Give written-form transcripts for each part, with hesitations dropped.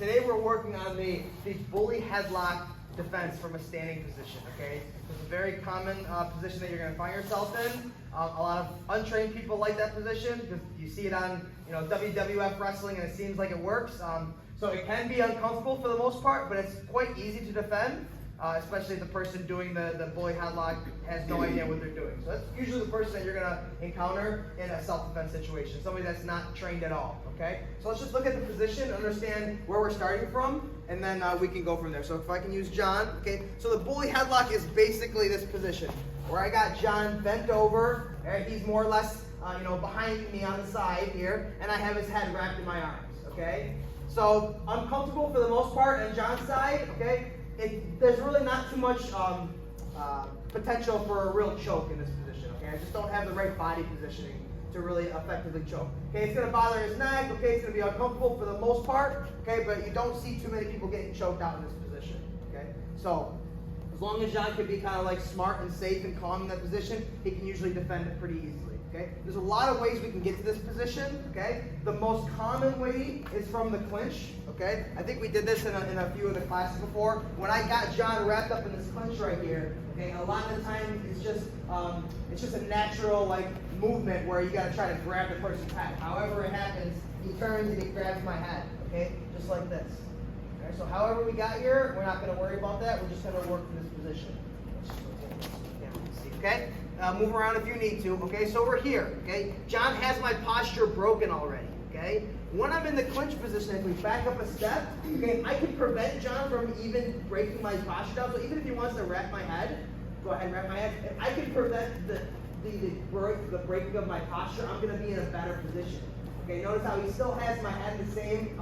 Today we're working on the bully headlock defense from a standing position, okay? It's a very common position that you're going to find yourself in. A lot of untrained people like that position because you see it on WWF wrestling and it seems like it works. So it can be uncomfortable for the most part, but it's quite easy to defend, especially if the person doing the bully headlock has no idea what they're doing. So that's usually the person that you're going to encounter in a self-defense situation, somebody that's not trained at all, okay? So let's just look at the position, understand where we're starting from, and then we can go from there. So if I can use John, okay? So the bully headlock is basically this position, where I got John bent over, and he's more or less behind me on the side here, and I have his head wrapped in my arms, okay? So uncomfortable for the most part on John's side, okay? There's really not too much potential for a real choke in this position, okay? I just don't have the right body positioning to really effectively choke. Okay, it's going to bother his neck, okay? It's going to be uncomfortable for the most part, okay? But you don't see too many people getting choked out in this position, okay? So as long as John can be kind of like smart and safe and calm in that position, he can usually defend it pretty easily, okay? There's a lot of ways we can get to this position, okay? The most common way is from the clinch, okay? I think we did this in a few of the classes before. When I got John wrapped up in this clinch right here, okay, a lot of the time it's just a natural movement where you got to try to grab the person's head. However it happens, he turns and he grabs my head, okay, just like this. Okay, so however we got here, we're not going to worry about that. We're just going to work in this position. Okay, move around if you need to. Okay, so we're here. Okay, John has my posture broken already. Okay, when I'm in the clinch position, if we back up a step, okay, I can prevent John from even breaking my posture down. So even if he wants to wrap my head, go ahead and wrap my head. If I can prevent the breaking of my posture, I'm going to be in a better position. Okay, notice how he still has my head in the same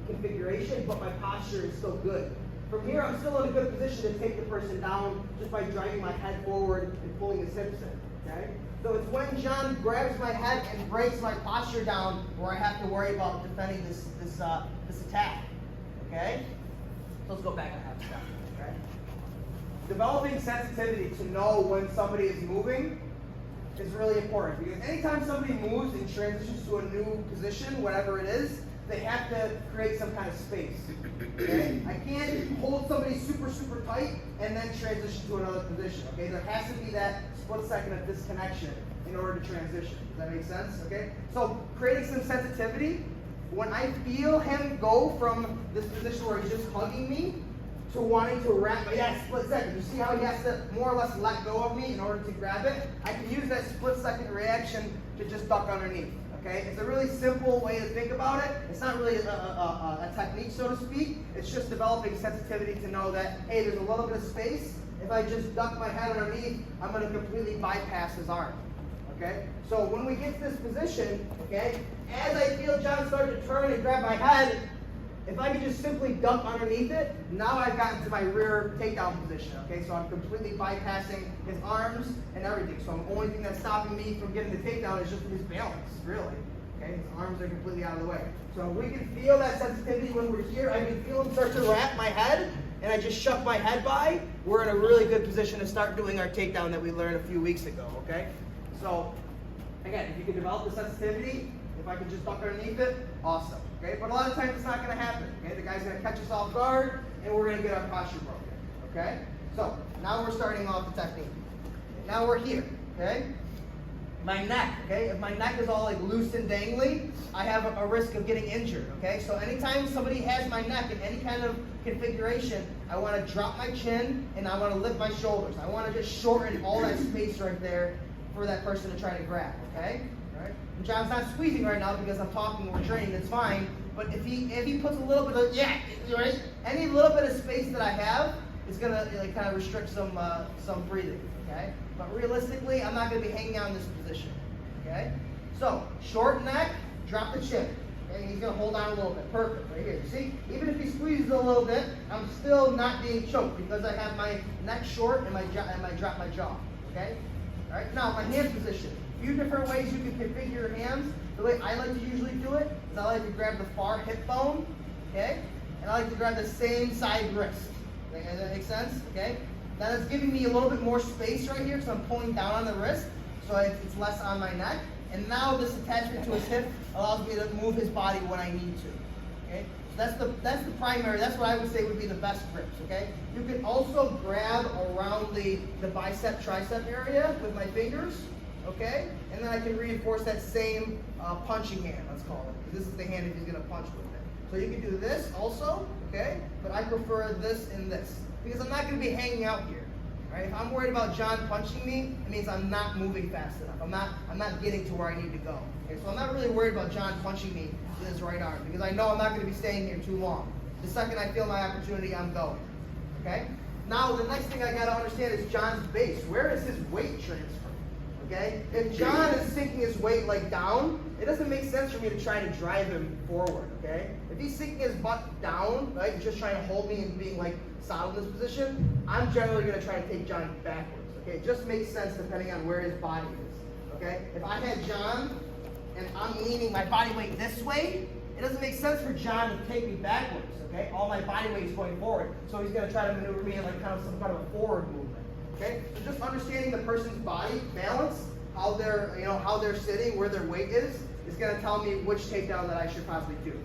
configuration, but my posture is still good. From here, I'm still in a good position to take the person down just by driving my head forward and pulling his hips in. Okay, so it's when John grabs my head and breaks my posture down where I have to worry about defending this attack. Okay, so let's go back a half step. Okay, developing sensitivity to know when somebody is moving is really important, because anytime somebody moves and transitions to a new position, whatever it is, they have to create some kind of space. Okay? I can't hold somebody super, super tight and then transition to another position. Okay, there has to be that split second of disconnection in order to transition. Does that make sense? Okay, so creating some sensitivity. When I feel him go from this position where he's just hugging me to wanting to wrap my split second. You see how he has to more or less let go of me in order to grab it? I can use that split second reaction to just duck underneath. Okay? It's a really simple way to think about it. It's not really a technique, so to speak. It's just developing sensitivity to know that, hey, there's a little bit of space. If I just duck my head underneath, I'm going to completely bypass his arm. Okay? So when we get to this position, okay, as I feel John start to turn and grab my head, if I can just simply duck underneath it, now I've gotten to my rear takedown position, okay? So I'm completely bypassing his arms and everything. So the only thing that's stopping me from getting the takedown is just his balance, really. Okay, his arms are completely out of the way. So we can feel that sensitivity when we're here. I can feel him start to wrap my head, and I just shuck my head by. We're in a really good position to start doing our takedown that we learned a few weeks ago, okay? So, again, if you can develop the sensitivity, if I can just duck underneath it, awesome. Okay, but a lot of times it's not going to happen. Okay, the guy's going to catch us off guard, and we're going to get our posture broken. Okay, so now we're starting off the technique. Now we're here. Okay, my neck. Okay, if my neck is all loose and dangly, I have a risk of getting injured. Okay, so anytime somebody has my neck in any kind of configuration, I want to drop my chin and I want to lift my shoulders. I want to just shorten all that space right there for that person to try to grab. Okay. And John's not squeezing right now because I'm talking, we're training, it's fine. But if he puts a little bit of, right? Any little bit of space that I have is gonna kind of restrict some breathing, okay? But realistically, I'm not gonna be hanging out in this position, okay? So, short neck, drop the chin. Okay, he's gonna hold on a little bit, perfect, right here. You see, even if he squeezes a little bit, I'm still not being choked because I have my neck short and I drop my jaw, okay? All right, now my hand position. Few different ways you can configure your hands. The way I like to usually do it is I like to grab the far hip bone, okay? And I like to grab the same side wrist. Okay, does that make sense? Okay? That is giving me a little bit more space right here because I'm pulling down on the wrist, so it's less on my neck. And now this attachment to his hip allows me to move his body when I need to. Okay? That's the primary, that's what I would say would be the best grips, okay? You can also grab around the bicep, tricep area with my fingers, okay? And then I can reinforce that same punching hand, let's call it. This is the hand that he's gonna punch with it. So you can do this also, okay? But I prefer this and this, because I'm not gonna be hanging out here. All right? If I'm worried about John punching me, it means I'm not moving fast enough. I'm not getting to where I need to go. Okay? So I'm not really worried about John punching me with his right arm, because I know I'm not gonna be staying here too long. The second I feel my opportunity, I'm going. Okay? Now the next thing I gotta understand is John's base. Where is his weight transfer? Okay? If John is sinking his weight like down, it doesn't make sense for me to try to drive him forward, okay? If he's sinking his butt down, right, just trying to hold me and being like solid in this position, I'm generally gonna try to take John backwards, okay? It just makes sense depending on where his body is, okay? If I had John and I'm leaning my body weight this way, it doesn't make sense for John to take me backwards, okay? All my body weight is going forward, so he's gonna try to maneuver me in like kind of some kind of a forward movement. Okay, so just understanding the person's body balance, how they're sitting, where their weight is going to tell me which takedown that I should possibly do.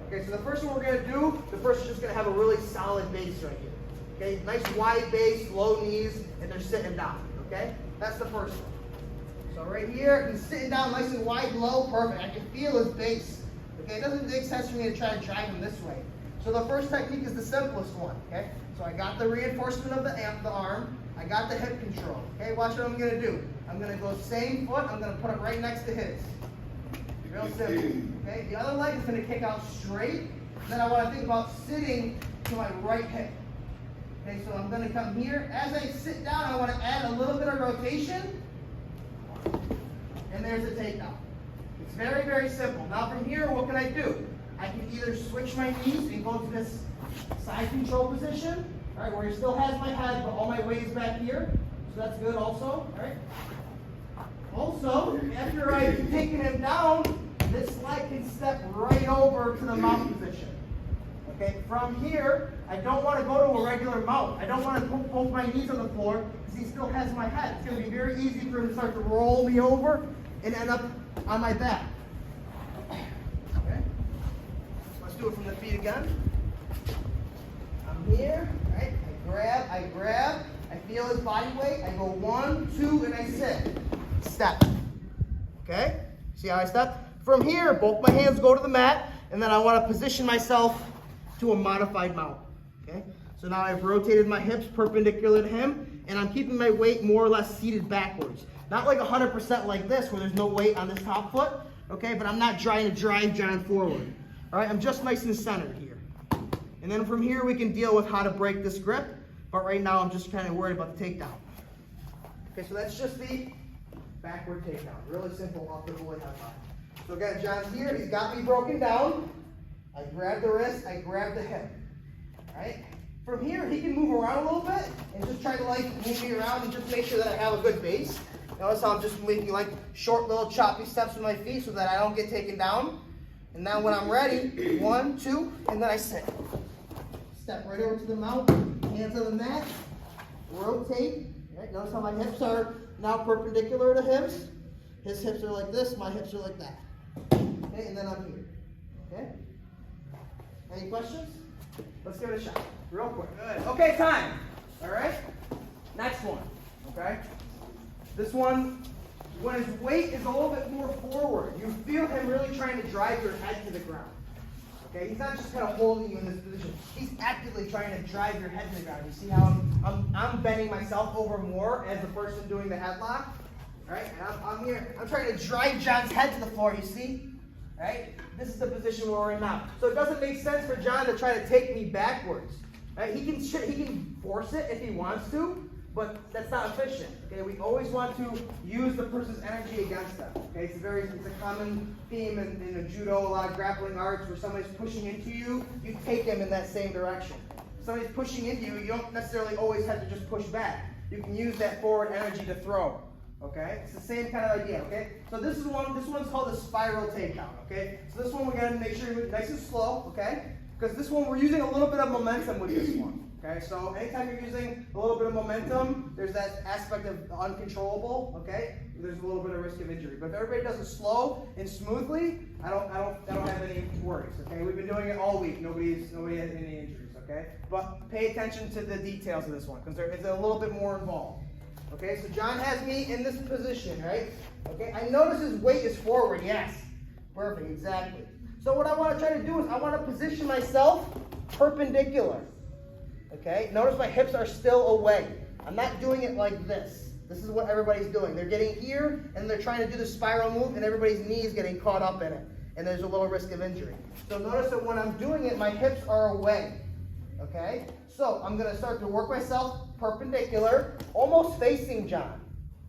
Okay, so the first one we're going to do, the person's just going to have a really solid base right here. Okay, nice wide base, low knees, and they're sitting down. Okay, that's the first one. So right here, he's sitting down nice and wide, low, perfect. I can feel his base. Okay, it doesn't make sense for me to try to drive him this way. So the first technique is the simplest one. Okay, so I got the reinforcement of the arm. I got the hip control. Okay, watch what I'm going to do. I'm going to go same foot. I'm going to put it right next to his. Real simple. Okay, the other leg is going to kick out straight. Then I want to think about sitting to my right hip. Okay, so I'm going to come here. As I sit down, I want to add a little bit of rotation. And there's a takedown. It's very, very simple. Now from here, what can I do? I can either switch my knees and go to this side control position. All right, where he still has my head, but all my weight is back here. So that's good also, all right? Also, after I've taken him down, this leg can step right over to the mount position. Okay, from here, I don't want to go to a regular mount. I don't want to put both my knees on the floor because he still has my head. It's going to be very easy for him to start to roll me over and end up on my back. Okay, let's do it from the feet again. I'm here, right? I grab, I feel his body weight, I go 1, 2, and I sit. Step. Okay? See how I step? From here, both my hands go to the mat, and then I want to position myself to a modified mount. Okay? So now I've rotated my hips perpendicular to him, and I'm keeping my weight more or less seated backwards. Not like 100% like this, where there's no weight on this top foot, okay? But I'm not trying to drive John forward. All right? I'm just nice and centered here. And then from here, we can deal with how to break this grip. But right now, I'm just kind of worried about the takedown. Okay, so that's just the backward takedown. Really simple off the bullet headlock. So again, John's here. He's got me broken down. I grab the wrist. I grab the hip. All right? From here, he can move around a little bit and just try to like move me around and just make sure that I have a good base. Notice how I'm just making like short little choppy steps with my feet so that I don't get taken down. And now when I'm ready, 1, 2, and then I sit. Step right over to the mount, hands on the mat, rotate. Right? Notice how my hips are now perpendicular to his. His hips are like this, my hips are like that. Okay, and then I'm here. Okay? Any questions? Let's give it a shot. Real quick. Good. Okay, time. All right? Next one. Okay? This one, when his weight is a little bit more forward, you feel him really trying to drive your head to the ground. Okay, he's not just kind of holding you in this position. He's actively trying to drive your head to the ground. You see how I'm bending myself over more as the person doing the headlock? Right? And I'm here. I'm trying to drive John's head to the floor, you see? Right? This is the position where we're in now. So it doesn't make sense for John to try to take me backwards. Right? He can force it if he wants to, but that's not efficient. Okay, we always want to use the person's energy against them. Okay, it's a common theme in judo, a lot of grappling arts, where somebody's pushing into you, you take them in that same direction. If somebody's pushing into you, you don't necessarily always have to just push back. You can use that forward energy to throw. Okay, it's the same kind of idea. Okay, so this one's called the spiral takedown. Okay, so this one we gotta make sure you move nice and slow. Okay, because this one we're using a little bit of momentum with this one. Okay, so anytime you're using a little bit of momentum, there's that aspect of uncontrollable, okay? There's a little bit of risk of injury. But if everybody does it slow and smoothly, I don't have any worries, okay? We've been doing it all week. Nobody has any injuries, okay? But pay attention to the details of this one, because it's a little bit more involved. Okay, so John has me in this position, right? Okay, I notice his weight is forward, yes. Perfect, exactly. So what I want to try to do is I want to position myself perpendicular. Okay, notice my hips are still away. I'm not doing it like this. This is what everybody's doing. They're getting here, and they're trying to do the spiral move, and everybody's knees getting caught up in it. And there's a little risk of injury. So notice that when I'm doing it, my hips are away. Okay, so I'm going to start to work myself perpendicular, almost facing John.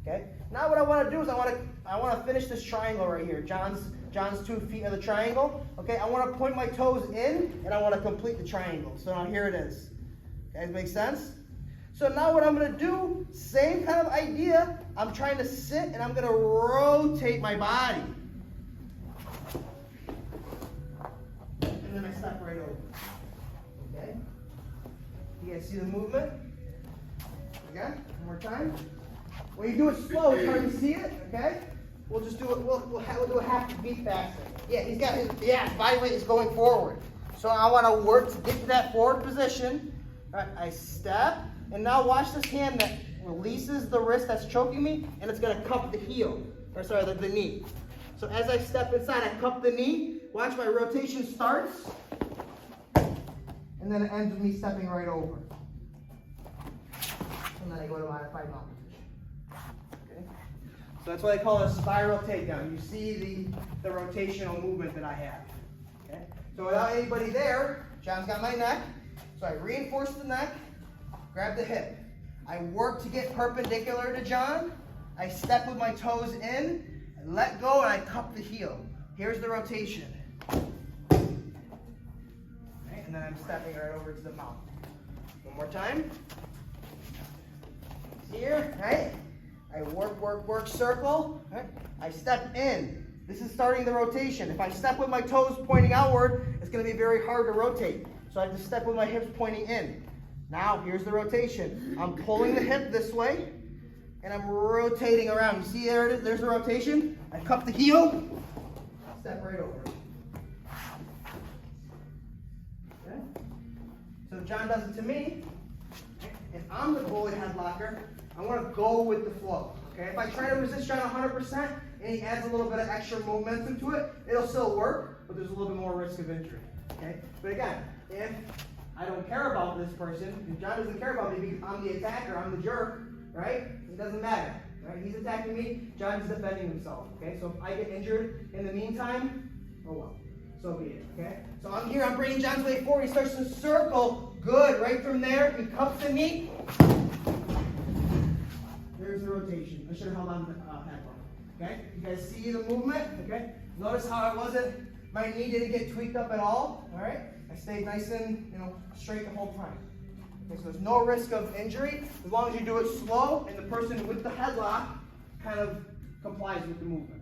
Okay, now what I want to do is I want to finish this triangle right here. John's 2 feet of the triangle. Okay, I want to point my toes in, and I want to complete the triangle. So now here it is. Okay, make sense? So now what I'm going to do, same kind of idea. I'm trying to sit, and I'm going to rotate my body. And then I step right over. Okay? You guys see the movement? Again, one more time. When you do it slow, it's hard to see it, okay? We'll just do it, we'll do a half a beat faster. Yeah, his body weight is going forward. So I want to work to get to that forward position. All right, I step, and now watch this hand that releases the wrist that's choking me, and it's going to cup the heel, or sorry, the knee. So as I step inside, I cup the knee. Watch my rotation starts, and then it ends with me stepping right over. And then I go to my fight mount position. Okay? So that's what I call a spiral takedown. You see the rotational movement that I have. Okay? So without anybody there, John's got my neck. So I reinforce the neck, grab the hip. I work to get perpendicular to John. I step with my toes in, I let go, and I cup the heel. Here's the rotation. Okay? And then I'm stepping right over to the mount. One more time. Here, right? I work, circle. Right? I step in. This is starting the rotation. If I step with my toes pointing outward, it's going to be very hard to rotate. So I have to step with my hips pointing in. Now, here's the rotation. I'm pulling the hip this way, and I'm rotating around. You see there it is? There's the rotation. I cup the heel, step right over. Okay? So if John does it to me, if I'm the goalie headlocker, I want to go with the flow. Okay? If I try to resist John 100%, and he adds a little bit of extra momentum to it, it'll still work, but there's a little bit more risk of injury. Okay? But again, if I don't care about this person, if John doesn't care about me because I'm the attacker, I'm the jerk, right? It doesn't matter. Right? He's attacking me, John's defending himself. Okay? So if I get injured in the meantime, oh well. So be it. Okay? So I'm here, I'm bringing John's weight forward. He starts to circle. Good. Right from there, he cups the knee. There's the rotation. I should have held on to the headlock. Okay? You guys see the movement? Okay? Notice how my knee didn't get tweaked up at all. All right? I stayed nice and straight the whole time. Okay, so there's no risk of injury as long as you do it slow and the person with the headlock kind of complies with the movement.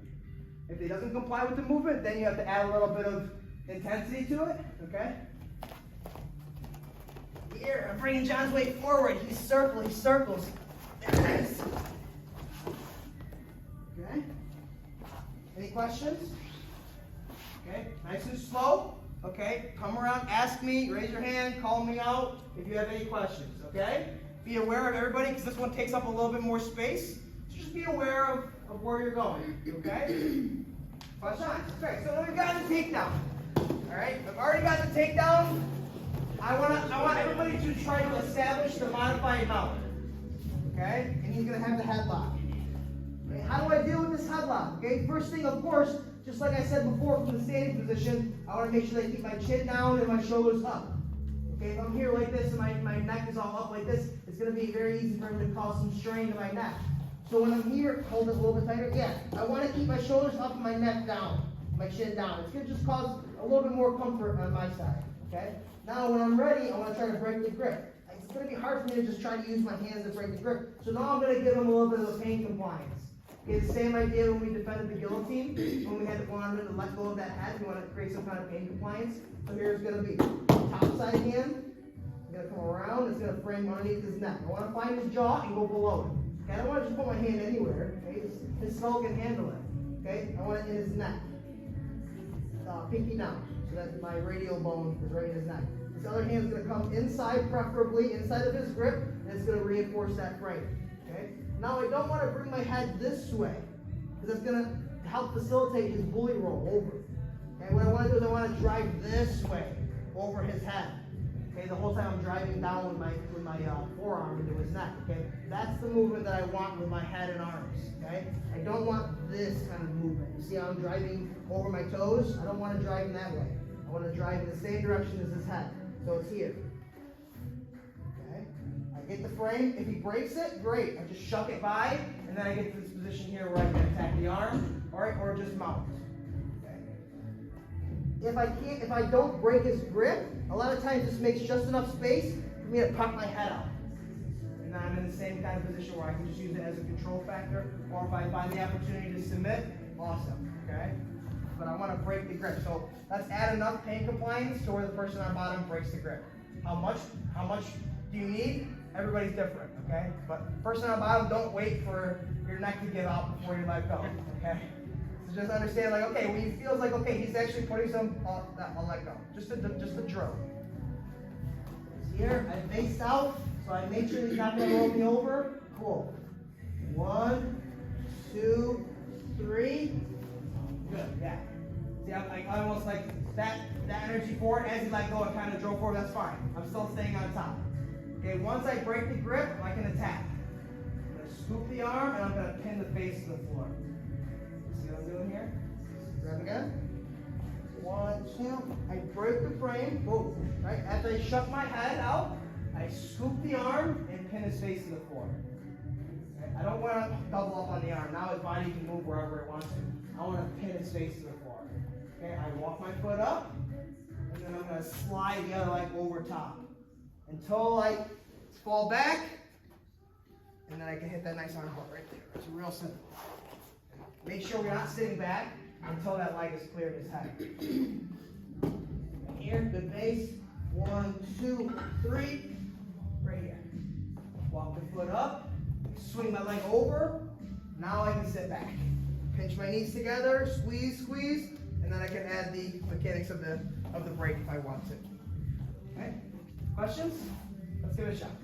If he doesn't comply with the movement, then you have to add a little bit of intensity to it. Okay? Here, I'm bringing John's weight forward. He circles. There it is. Okay? Any questions? Okay, nice and slow. Okay, come around, ask me, raise your hand, call me out if you have any questions. Okay? Be aware of everybody because this one takes up a little bit more space. So just be aware of where you're going. Okay? Questions? Okay, so we've got the takedown. Alright, I've already got the takedown. I want everybody to try to establish the modified mount. Okay? And he's going to have the headlock. Okay, how do I deal with this headlock? Okay, first thing, of course, just like I said before from the standing position, I want to make sure that I keep my chin down and my shoulders up. Okay, if I'm here like this and my neck is all up like this, it's going to be very easy for me to cause some strain to my neck. So when I'm here, hold it a little bit tighter. Yeah, I want to keep my shoulders up and my neck down, my chin down. It's going to just cause a little bit more comfort on my side. Okay? Now when I'm ready, I want to try to break the grip. It's going to be hard for me to just try to use my hands to break the grip. So now I'm going to give them a little bit of the pain compliance. Okay, the same idea when we defended the guillotine, when we wanted to let go of that head, we want to create some kind of pain compliance. So here's going to be top side hand. I'm going to come around. It's going to frame underneath his neck. I want to find his jaw and go below it. Okay, I don't want to just put my hand anywhere. Okay, his skull can handle it. Okay, I want it in his neck. Pinky down, so that my radial bone is right in his neck. This other hand is going to come inside, preferably inside of his grip, and it's going to reinforce that frame. Okay. Now I don't want to bring my head this way, because that's going to help facilitate his bully roll over. Okay. What I want to do is I want to drive this way over his head. Okay. The whole time I'm driving down with my forearm into his neck. Okay. That's the movement that I want with my head and arms. Okay. I don't want this kind of movement. You see how I'm driving over my toes? I don't want to drive in that way. I want to drive in the same direction as his head. So it's here. Okay. I get the frame. If he breaks it, great. I just shuck it by, and then I get to this position here where I can attack the arm, all right, or just mount. Okay. If I don't break his grip, a lot of times this makes just enough space for me to pop my head out. And then I'm in the same kind of position where I can just use it as a control factor, or if I find the opportunity to submit, awesome. Okay. But I want to break the grip. So let's add enough pain compliance to where the person on bottom breaks the grip. How much do you need? Everybody's different, okay? But person on bottom, don't wait for your neck to give out before you let go, okay? So just understand, like, okay, when he feels like, okay, he's actually putting some, I'll let go. Just a drill. Here, I faced out, so I make sure he's not going to roll me over. Cool. 1, 2, 3. Good, yeah. See, I almost like that energy forward as he let go and kind of drove forward, that's fine. I'm still staying on top. Okay, once I break the grip, I can attack. I'm going to scoop the arm and I'm going to pin the face to the floor. See what I'm doing here? Grab again. 1, 2. I break the frame. Boom. Right? After I shuck my head out, I scoop the arm and pin his face to the floor. Okay? I don't want to double up on the arm. Now his body can move wherever it wants to. I want to pin his face to the floor. Okay, I walk my foot up, and then I'm going to slide the other leg over top until I fall back, and then I can hit that nice arm hook right there. It's real simple. Make sure we're not sitting back until that leg is clear of his head. And here, good base. 1, 2, 3. Right here. Walk the foot up, swing my leg over. Now I can sit back. Pinch my knees together, squeeze, squeeze, and then I can add the mechanics of the break if I want to. Okay? Questions? Let's give it a shot.